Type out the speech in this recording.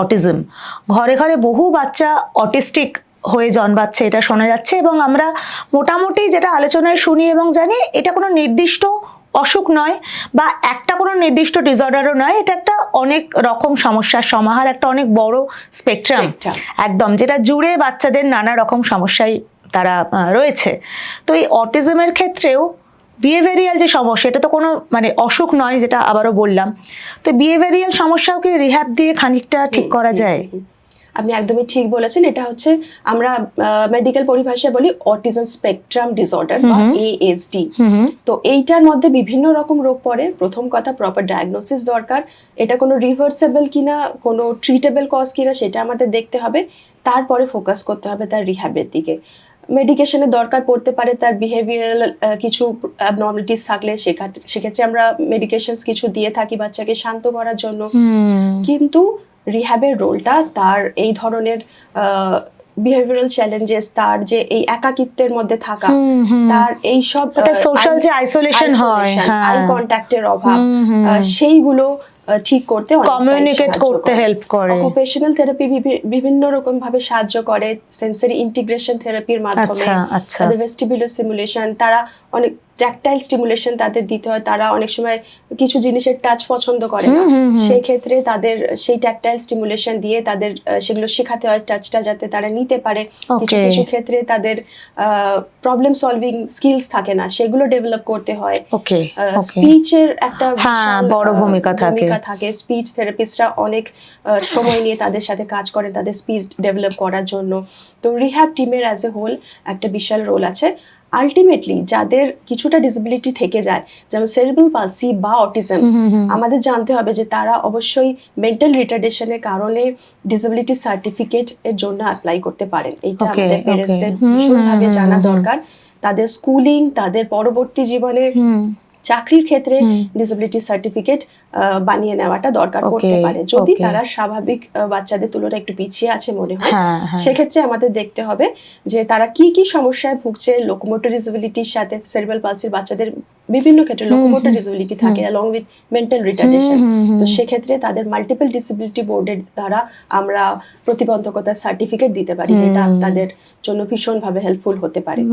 Autism. ঘরে ঘরে বহু বাচ্চা অটিস্টিক হয়ে জন্মাচ্ছে, এটা শোনা যাচ্ছে, এবং আমরা মোটামুটি যেটা আলোচনায় শুনি এবং জানি, এটা কোনো নির্দিষ্ট অসুখ নয় বা একটা কোনো নির্দিষ্ট ডিসঅর্ডারও নয়, এটা একটা অনেক রকম সমস্যার সমাহার, একটা অনেক বড় স্পেকট্রাম একদম, যেটা জুড়ে বাচ্চাদের নানা রকম সমস্যায় তারা রয়েছে। তো এই অটিজমের ক্ষেত্রেও বিহেভিয়ারিয়াল যে সমস্যা, এটা তো কোনো মানে অসুখ নয়, যেটা আবারও বললাম। তো বিহেভিয়ারিয়াল সমস্যাও কি রিহ্যাব দিয়ে খানিকটা ঠিক করা যায়? আপনি একদমই ঠিক বলেছেন। এটা হচ্ছে আমরা মেডিকেল পরিভাষায় বলি অটিজম স্পেকট্রাম ডিসঅর্ডার বা ASD। তো এইটার মধ্যে বিভিন্ন রকম রোগ পড়ে। প্রথম কথা, প্রপার ডায়াগনোসিস দরকার। এটা কোনো রিভার্সেবল কিনা, কোনো ট্রিটেবল কজ কিনা, সেটা আমাদের দেখতে হবে। তারপরে ফোকাস করতে হবে তার রিহ্যাবের দিকে। মেডিকেশনের দরকার পড়তে পারে তার বিহেভিয়ারাল কিছু অ্যাবনর্মালিটিস থাকলে, সেক্ষেত্রে আমরা মেডিকেশনস কিছু দিয়ে থাকি বাচ্চাকে শান্ত করার জন্য। কিন্তু রিহ্যাবের রোলটা তার এই ধরনের বিহেভিয়ারাল চ্যালেঞ্জেস, তার যে এই একাকিত্বের মধ্যে থাকা, তার এই সব সোশ্যাল যে আইসোলেশন হয়, আই কন্ট্যাক্টের অভাব, সেইগুলো ঠিক করতে কমিউনিকেট করতে হেল্প করে। অকুপেশনাল থেরাপি বিভিন্ন রকম ভাবে সাহায্য করে, সেন্সরি ইন্টিগ্রেশন থেরাপির মাধ্যমে, তাদের ভেস্টিবুলার স্টিমুলেশন, তারা অনেক ট্যাকটাইল স্টিমুলেশন তাদের দিতে হয়। তারা অনেক সময় কিছু জিনিসের টাচ পছন্দ করে না, সেই ক্ষেত্রে তাদের সেই ট্যাকটাইল স্টিমুলেশন দিয়ে তাদের সেগুলো শেখাতে হয়, টাচটা যাতে তারা নিতে পারে। কিছু কিছু ক্ষেত্রে তাদের প্রবলেম সলভিং স্কিলস থাকে না, সেগুলো ডেভেলপ করতে হয়। স্পিচের একটা বড় ভূমিকা থাকে। স্পিচ থেরাপিস্টরা অনেক সময় নিয়ে তাদের সাথে কাজ করেন তাদের স্পিচ ডেভেলপ করার জন্য। তো রিহ্যাব টিমের অ্যাজ এ হোল একটা বিশাল রোল আছে। আলটিমেটলি যাদের কিছুটা ডিসেবিলিটি থেকে যায়, যেমন সেরিব্রাল পালসি বা অটিজম, আমাদের জানতে হবে যে তারা অবশ্যই মেন্টাল রিটার্ডেশনের কারণে ডিসেবিলিটি সার্টিফিকেট এর জন্য অ্যাপ্লাই করতে পারেন। এইটা আমাদের প্যারেন্টসদের ভীষণভাবে জানা দরকার। তাদের স্কুলিং, তাদের পরবর্তী জীবনে চাকরির ক্ষেত্রে ডিসেবিলিটি সার্টিফিকেট বানিয়ে নেওয়াটা দরকার পড়তে পারে, যদি তারা স্বাভাবিক বাচ্চাদের তুলনায় একটু পিছিয়ে আছে মনে হয়। সেক্ষেত্রে আমাদের দেখতে হবে যে তারা কি কি সমস্যায় ভুগছে। লোকোমোটর ডিসেবিলিটির সাথে সেরিব্রাল পালসির বাচ্চাদের বিভিন্ন ক্ষেত্রে লোকোমোটর ডিসেবিলিটি থাকে অ্যালং উইথ মেন্টাল রিটার্ডেশন। তো সেক্ষেত্রে তাদের মাল্টিপল ডিসেবিলিটি বোর্ডের দ্বারা আমরা প্রতিবন্ধকতার সার্টিফিকেট দিতে পারি, যেটা তাদের জন্য ভীষণভাবে হেল্পফুল হতে পারে।